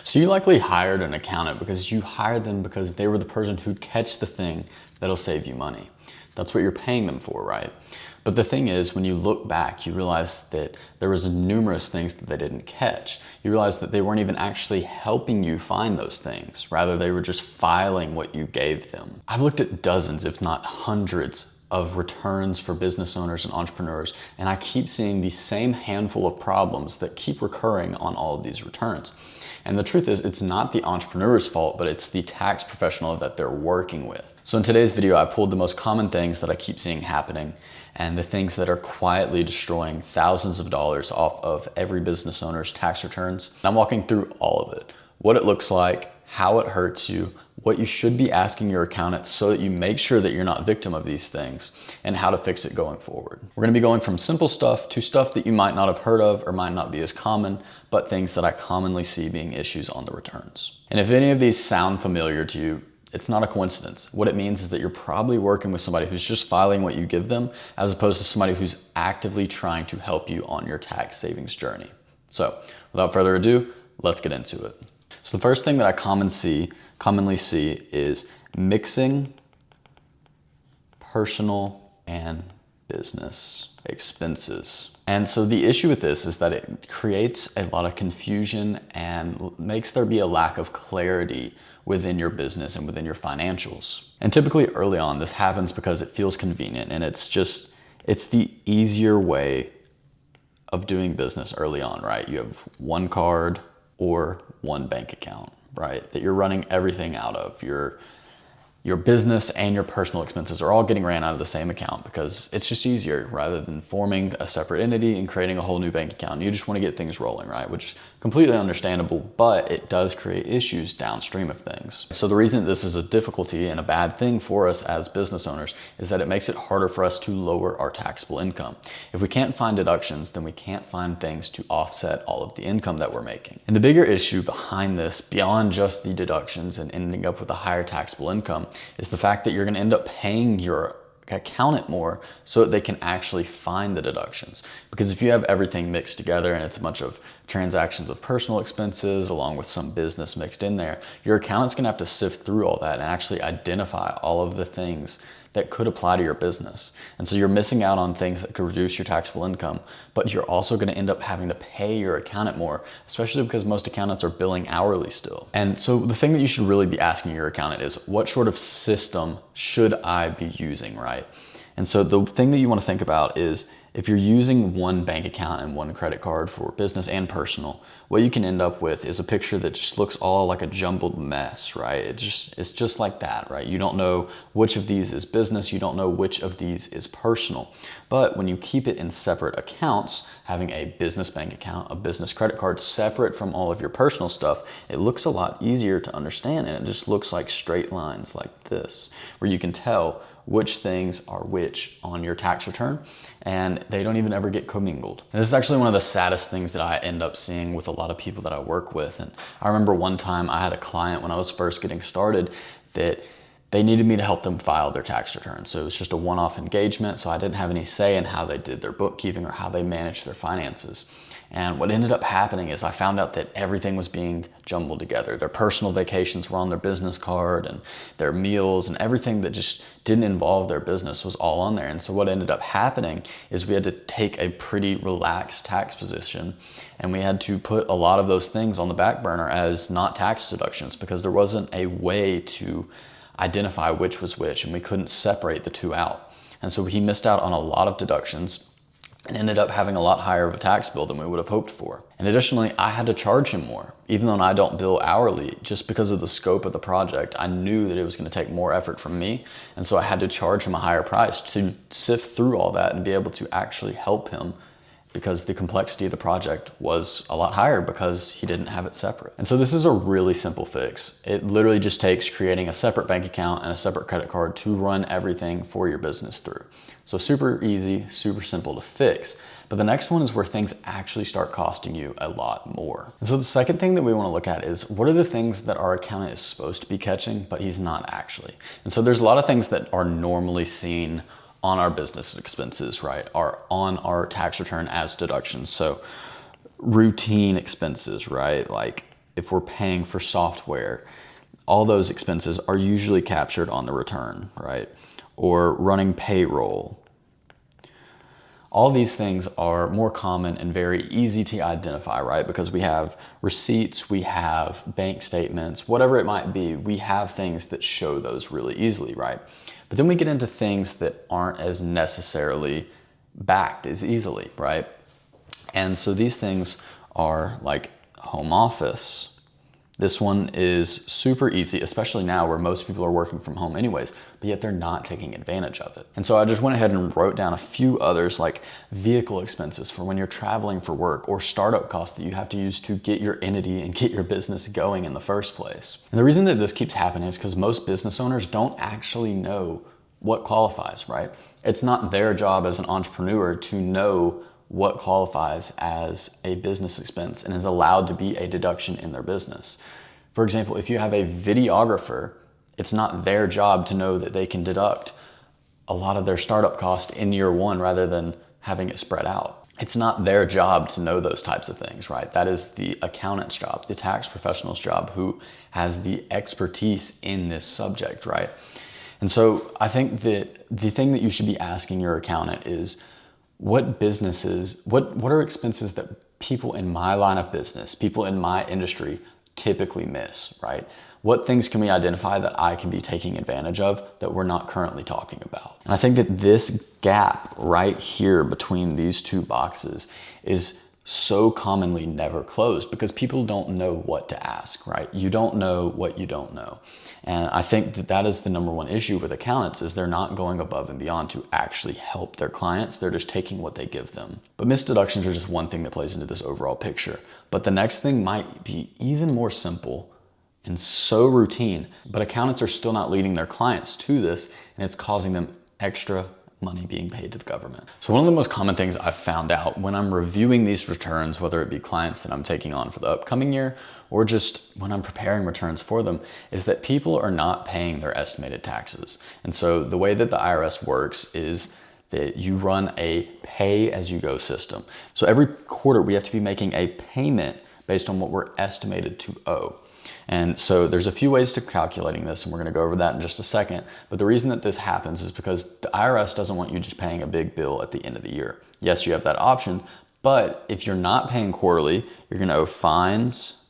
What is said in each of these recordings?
So you likely hired an accountant because you hired them because they were the person who'd catch the thing that'll save you money. That's what you're paying them for, right? But the thing is, when you look back, you realize that there was numerous things that they didn't catch. You realize that they weren't even actually helping you find those things. Rather, they were just filing what you gave them. I've looked at dozens, if not hundreds, of returns for business owners and entrepreneurs, and I keep seeing the same handful of problems that keep recurring on all of these returns. And the truth is, it's not the entrepreneur's fault, but it's the tax professional that they're working with. So in today's video, I pulled the most common things that I keep seeing happening and the things that are quietly destroying thousands of dollars off of every business owner's tax returns. And I'm walking through all of it, what it looks like, how it hurts you, what you should be asking your accountant so that you make sure that you're not a victim of these things, and how to fix it going forward. We're gonna be going from simple stuff to stuff that you might not have heard of or might not be as common, but things that I commonly see being issues on the returns. And if any of these sound familiar to you, it's not a coincidence. What it means is that you're probably working with somebody who's just filing what you give them, as opposed to somebody who's actively trying to help you on your tax savings journey. So without further ado, let's get into it. So the first thing that I commonly see is mixing personal and business expenses. And so the issue with this is that it creates a lot of confusion and makes there be a lack of clarity within your business and within your financials. And typically early on, this happens because it feels convenient and it's the easier way of doing business early on, right? You have one card or one bank account, right? That you're running everything out of. Your business and your personal expenses are all getting ran out of the same account because it's just easier rather than forming a separate entity and creating a whole new bank account. You just want to get things rolling, right? Which is completely understandable, but it does create issues downstream of things. So the reason this is a difficulty and a bad thing for us as business owners is that it makes it harder for us to lower our taxable income. If we can't find deductions, then we can't find things to offset all of the income that we're making. And the bigger issue behind this, beyond just the deductions and ending up with a higher taxable income, is the fact that you're gonna end up paying your accountant more so that they can actually find the deductions. Because if you have everything mixed together and it's a bunch of transactions of personal expenses along with some business mixed in there, your accountant's gonna have to sift through all that and actually identify all of the things that could apply to your business. And so you're missing out on things that could reduce your taxable income, but you're also gonna end up having to pay your accountant more, especially because most accountants are billing hourly still. And so the thing that you should really be asking your accountant is, what sort of system should I be using, right? And so the thing that you wanna think about is, if you're using one bank account and one credit card for business and personal, what you can end up with is a picture that just looks all like a jumbled mess, right? It's just like that, right? You don't know which of these is business, you don't know which of these is personal. But when you keep it in separate accounts, having a business bank account, a business credit card separate from all of your personal stuff, it looks a lot easier to understand, and it just looks like straight lines like this, where you can tell which things are which on your tax return, and they don't even ever get commingled. And this is actually one of the saddest things that I end up seeing with a lot of people that I work with. And I remember one time I had a client when I was first getting started that they needed me to help them file their tax return. So it was just a one-off engagement, so I didn't have any say in how they did their bookkeeping or how they managed their finances. And what ended up happening is I found out that everything was being jumbled together. Their personal vacations were on their business card, and their meals and everything that just didn't involve their business was all on there. And so what ended up happening is we had to take a pretty relaxed tax position, and we had to put a lot of those things on the back burner as not tax deductions because there wasn't a way to identify which was which, and we couldn't separate the two out. And so he missed out on a lot of deductions and ended up having a lot higher of a tax bill than we would have hoped for. And additionally, I had to charge him more. Even though I don't bill hourly, just because of the scope of the project, I knew that it was gonna take more effort from me. And so I had to charge him a higher price to sift through all that and be able to actually help him, because the complexity of the project was a lot higher because he didn't have it separate. And so this is a really simple fix. It literally just takes creating a separate bank account and a separate credit card to run everything for your business through. So super easy, super simple to fix. But the next one is where things actually start costing you a lot more. And so the second thing that we wanna look at is, what are the things that our accountant is supposed to be catching, but he's not actually? And so there's a lot of things that are normally seen on our business expenses, right, are on our tax return as deductions. So routine expenses, right, like if we're paying for software, all those expenses are usually captured on the return, right? Or running payroll. All these things are more common and very easy to identify, right? Because we have receipts, we have bank statements, whatever it might be, we have things that show those really easily, right? But then we get into things that aren't as necessarily backed as easily, right? And so these things are like home office. This one is super easy, especially now where most people are working from home anyways, but yet they're not taking advantage of it. And so I just went ahead and wrote down a few others, like vehicle expenses for when you're traveling for work, or startup costs that you have to use to get your entity and get your business going in the first place. And the reason that this keeps happening is because most business owners don't actually know what qualifies, right? It's not their job as an entrepreneur to know what qualifies as a business expense and is allowed to be a deduction in their business. For example, if you have a videographer, it's not their job to know that they can deduct a lot of their startup cost in year one rather than having it spread out. It's not their job to know those types of things, right? That is the accountant's job, the tax professional's job, who has the expertise in this subject, right? And so I think that the thing that you should be asking your accountant is, what are expenses that people in my line of business, people in my industry typically miss, right? What things can we identify that I can be taking advantage of that we're not currently talking about? And I think that this gap right here between these two boxes is so commonly never closed because people don't know what to ask, right? You don't know what you don't know. And I think that that is the number one issue with accountants, is they're not going above and beyond to actually help their clients. They're just taking what they give them. But missed deductions are just one thing that plays into this overall picture. But the next thing might be even more simple and so routine, but accountants are still not leading their clients to this, and it's causing them extra money being paid to the government. So one of the most common things I've found out when I'm reviewing these returns, whether it be clients that I'm taking on for the upcoming year or just when I'm preparing returns for them, is that people are not paying their estimated taxes. And so the way that the IRS works is that you run a pay-as-you-go system. So every quarter we have to be making a payment based on what we're estimated to owe. And so there's a few ways to calculating this, and we're going to go over that in just a second. But the reason that this happens is because the IRS doesn't want you just paying a big bill at the end of the year. Yes, you have that option, but if you're not paying quarterly, you're going to owe fines,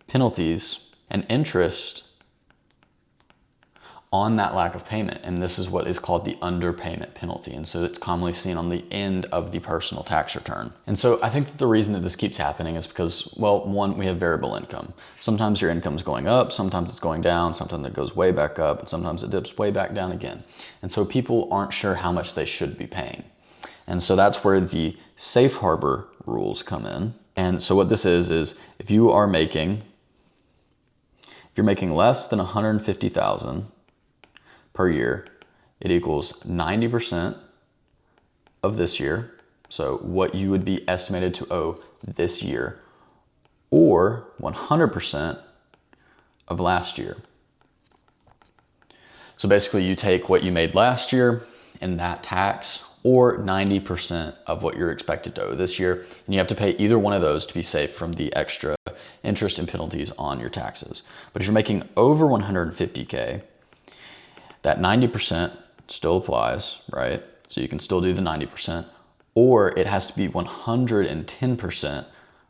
penalties, and interest on that lack of payment. And this is what is called the underpayment penalty. And so it's commonly seen on the end of the personal tax return. And so I think that the reason that this keeps happening is because, well, one, we have variable income. Sometimes your income's going up, sometimes it's going down, sometimes it goes way back up, and sometimes it dips way back down again. And so people aren't sure how much they should be paying. And so that's where the safe harbor rules come in. And so what this is if you're making less than $150,000 per year, it equals 90% of this year, so what you would be estimated to owe this year, or 100% of last year. So basically you take what you made last year and that tax, or 90% of what you're expected to owe this year, and you have to pay either one of those to be safe from the extra interest and penalties on your taxes. But if you're making over 150K, that 90% still applies, right? So you can still do the 90%, or it has to be 110%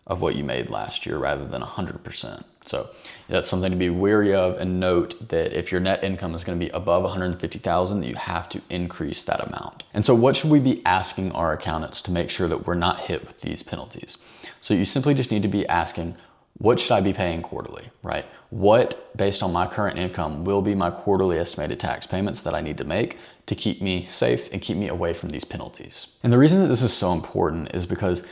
of what you made last year rather than 100%. So that's something to be wary of, and note that if your net income is going to be above 150,000, you have to increase that amount. And so what should we be asking our accountants to make sure that we're not hit with these penalties? So you simply just need to be asking, what should I be paying quarterly, right? What, based on my current income, will be my quarterly estimated tax payments that I need to make to keep me safe and keep me away from these penalties? And the reason that this is so important is because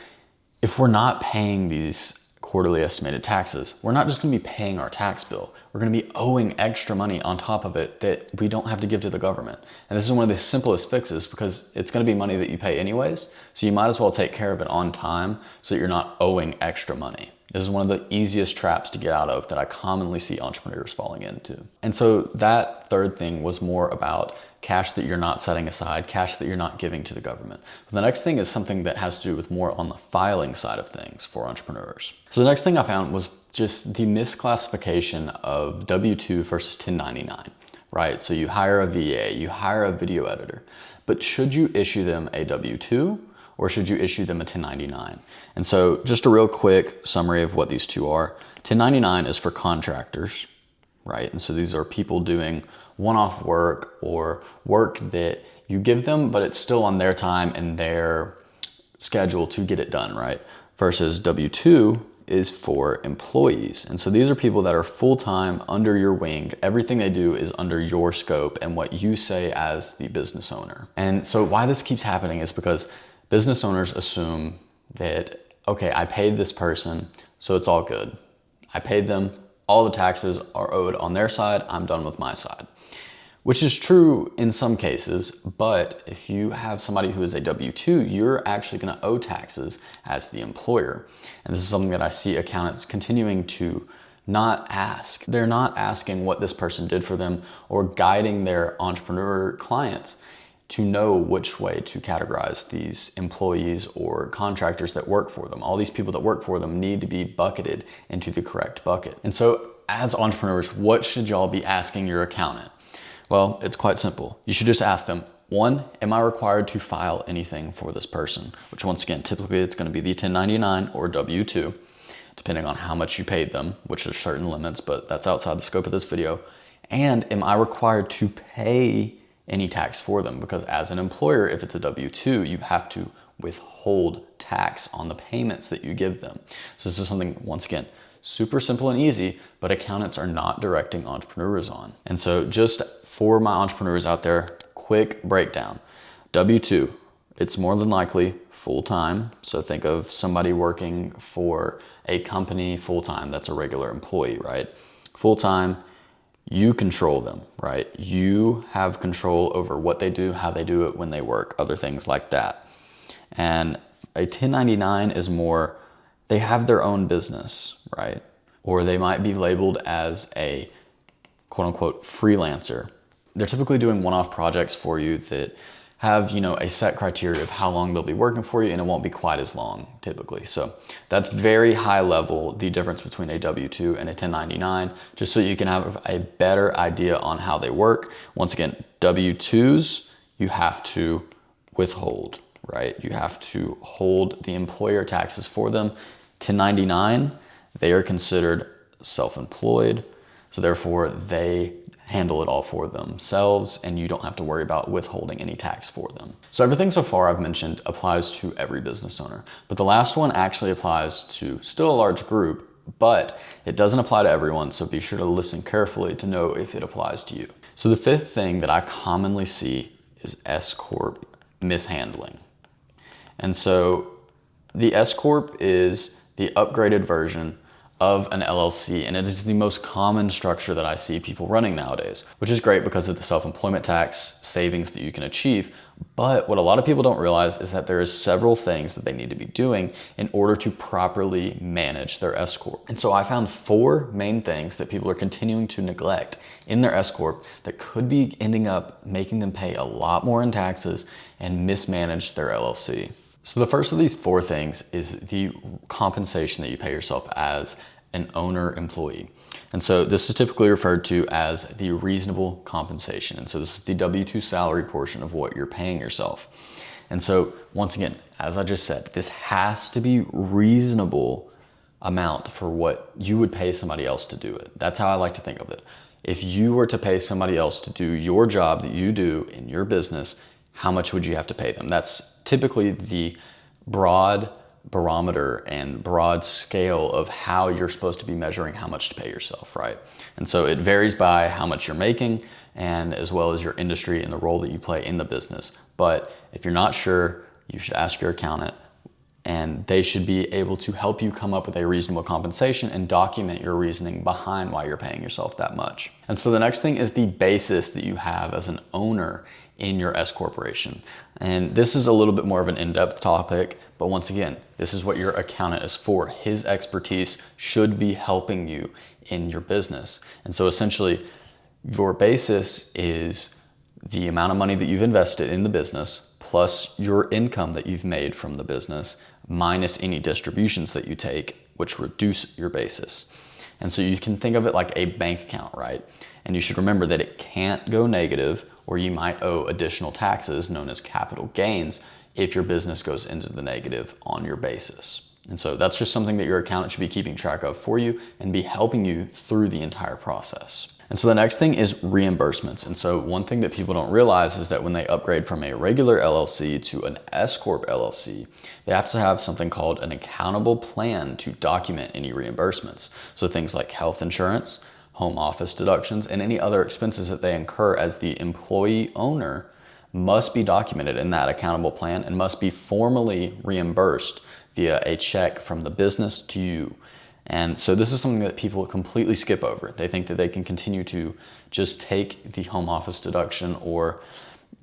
if we're not paying these quarterly estimated taxes, we're not just going to be paying our tax bill. We're going to be owing extra money on top of it that we don't have to give to the government. And this is one of the simplest fixes because it's going to be money that you pay anyways. So you might as well take care of it on time so that you're not owing extra money. This is one of the easiest traps to get out of that I commonly see entrepreneurs falling into. And so that third thing was more about cash that you're not setting aside, cash that you're not giving to the government. But the next thing is something that has to do with more on the filing side of things for entrepreneurs. So the next thing I found was just the misclassification of W-2 versus 1099, right? So you hire a VA, you hire a video editor, but should you issue them a W-2 or should you issue them a 1099? And so just a real quick summary of what these two are. 1099 is for contractors, right? And so these are people doing one-off work or work that you give them, but it's still on their time and their schedule to get it done, right? Versus W-2 is for employees. And so these are people that are full-time under your wing. Everything they do is under your scope and what you say as the business owner. And so why this keeps happening is because business owners assume that, okay, I paid this person, so it's all good. I paid them, all the taxes are owed on their side, I'm done with my side. Which is true in some cases, but if you have somebody who is a W-2, you're actually gonna owe taxes as the employer. And this is something that I see accountants continuing to not ask. They're not asking what this person did for them or guiding their entrepreneur clients to know which way to categorize these employees or contractors that work for them. All these people that work for them need to be bucketed into the correct bucket. And so as entrepreneurs, what should y'all be asking your accountant? Well, it's quite simple. You should just ask them, one, am I required to file anything for this person? Which once again, typically it's gonna be the 1099 or W-2, depending on how much you paid them, which there's certain limits, but that's outside the scope of this video. And am I required to pay any tax for them? Because as an employer, if it's a W-2, you have to withhold tax on the payments that you give them. So this is something, once again, super simple and easy, but accountants are not directing entrepreneurs on. And so just for my entrepreneurs out there, quick breakdown. W-2, it's more than likely full-time. So think of somebody working for a company full-time, that's a regular employee, right? Full-time, you control them, right? You have control over what they do, how they do it, when they work, other things like that. And a 1099 is more, they have their own business, right? Or they might be labeled as a quote unquote freelancer. They're typically doing one-off projects for you that have, a set criteria of how long they'll be working for you, and it won't be quite as long typically. So that's very high level, the difference between a W-2 and a 1099, just so you can have a better idea on how they work. Once again, W-2s, you have to withhold, right? You have to hold the employer taxes for them. 1099, they are considered self-employed, so therefore they handle it all for themselves and you don't have to worry about withholding any tax for them. So everything so far I've mentioned applies to every business owner, but the last one actually applies to still a large group, but it doesn't apply to everyone, so be sure to listen carefully to know if it applies to you. So the fifth thing that I commonly see is S-Corp mishandling. And so the S-Corp is the upgraded version of an LLC, and it is the most common structure that I see people running nowadays, which is great because of the self-employment tax savings that you can achieve. But what a lot of people don't realize is that there is several things that they need to be doing in order to properly manage their S-Corp. And so I found 4 main things that people are continuing to neglect in their S-Corp that could be ending up making them pay a lot more in taxes and mismanage their LLC. So the first of these 4 things is the compensation that you pay yourself as an owner employee. And so this is typically referred to as the reasonable compensation. And so this is the W-2 salary portion of what you're paying yourself. And so once again, as I just said, this has to be reasonable amount for what you would pay somebody else to do it. That's how I like to think of it. If you were to pay somebody else to do your job that you do in your business, how much would you have to pay them? That's typically the broad barometer and broad scale of how you're supposed to be measuring how much to pay yourself, right? And so it varies by how much you're making and as well as your industry and the role that you play in the business. But if you're not sure, you should ask your accountant, and they should be able to help you come up with a reasonable compensation and document your reasoning behind why you're paying yourself that much. And so the next thing is the basis that you have as an owner in your S corporation. And this is a little bit more of an in-depth topic, but once again, this is what your accountant is for. His expertise should be helping you in your business. And so essentially, your basis is the amount of money that you've invested in the business plus your income that you've made from the business minus any distributions that you take, which reduce your basis. And so you can think of it like a bank account, right? And you should remember that it can't go negative, or you might owe additional taxes known as capital gains if your business goes into the negative on your basis. And so that's just something that your accountant should be keeping track of for you and be helping you through the entire process. And so the next thing is reimbursements. And so one thing that people don't realize is that when they upgrade from a regular LLC to an S Corp LLC, they have to have something called an accountable plan to document any reimbursements. So things like health insurance, home office deductions, and any other expenses that they incur as the employee owner must be documented in that accountable plan and must be formally reimbursed via a check from the business to you. And so this is something that people completely skip over. They think that they can continue to just take the home office deduction or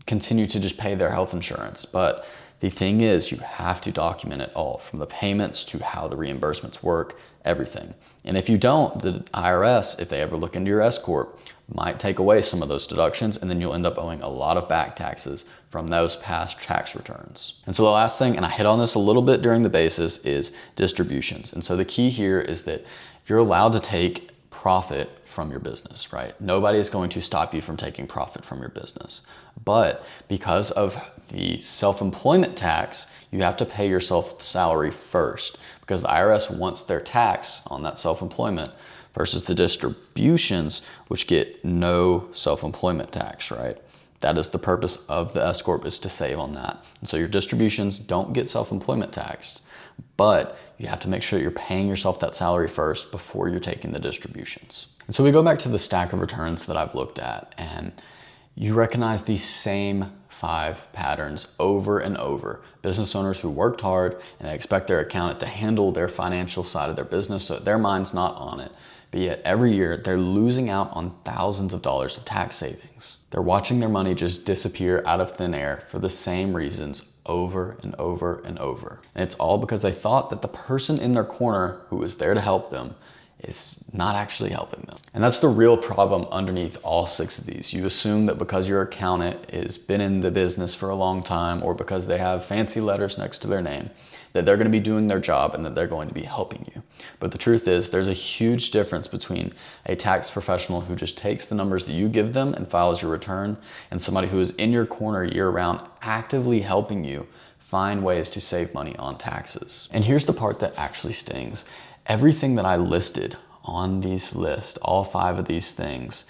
continue to just pay their health insurance. But the thing is, you have to document it all, from the payments to how the reimbursements work, everything. And if you don't, the IRS, if they ever look into your S Corp, might take away some of those deductions, and then you'll end up owing a lot of back taxes from those past tax returns. And so the last thing, and I hit on this a little bit during the basis, is distributions. And so the key here is that you're allowed to take profit from your business, right? Nobody is going to stop you from taking profit from your business. But because of the self-employment tax, you have to pay yourself salary first, because the IRS wants their tax on that self-employment versus the distributions, which get no self-employment tax, right? That is the purpose of the S Corp, is to save on that. And so your distributions don't get self-employment taxed, but you have to make sure that you're paying yourself that salary first before you're taking the distributions. And so we go back to the stack of returns that I've looked at, and you recognize these same 5 patterns over and over. Business owners who worked hard and they expect their accountant to handle their financial side of their business so their mind's not on it. But yet every year they're losing out on thousands of dollars of tax savings. They're watching their money just disappear out of thin air for the same reasons over and over and over. And it's all because they thought that the person in their corner who was there to help them is not actually helping them. And that's the real problem underneath all 6 of these. You assume that because your accountant has been in the business for a long time, or because they have fancy letters next to their name, that they're going to be doing their job and that they're going to be helping you. But the truth is, there's a huge difference between a tax professional who just takes the numbers that you give them and files your return, and somebody who is in your corner year-round actively helping you find ways to save money on taxes. And here's the part that actually stings. Everything that I listed on these lists, all 5 of these things,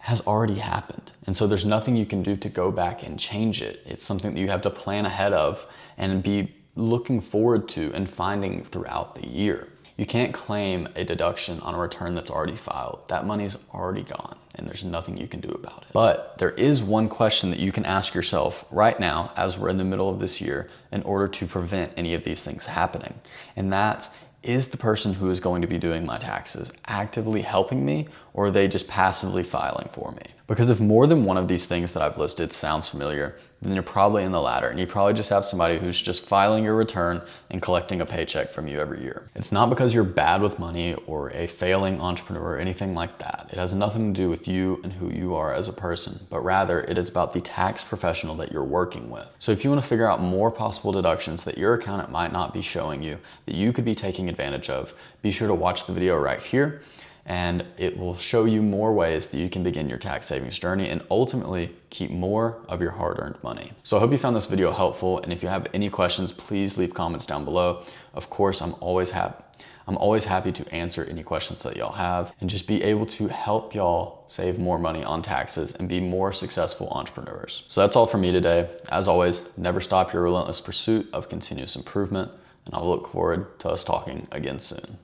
has already happened. And so there's nothing you can do to go back and change it. It's something that you have to plan ahead of and be looking forward to and finding throughout the year. You can't claim a deduction on a return that's already filed. That money's already gone and there's nothing you can do about it. But there is one question that you can ask yourself right now as we're in the middle of this year in order to prevent any of these things happening. And that's, is the person who is going to be doing my taxes actively helping me, or are they just passively filing for me? Because if more than one of these things that I've listed sounds familiar, then you're probably in the latter, and you probably just have somebody who's just filing your return and collecting a paycheck from you every year. It's not because you're bad with money or a failing entrepreneur or anything like that. It has nothing to do with you and who you are as a person, but rather it is about the tax professional that you're working with. So if you want to figure out more possible deductions that your accountant might not be showing you, that you could be taking advantage of, be sure to watch the video right here, and it will show you more ways that you can begin your tax savings journey and ultimately keep more of your hard-earned money. So I hope you found this video helpful, and if you have any questions, please leave comments down below. Of course, I'm always happy to answer any questions that y'all have and just be able to help y'all save more money on taxes and be more successful entrepreneurs. So that's all for me today. As always, never stop your relentless pursuit of continuous improvement, and I'll look forward to us talking again soon.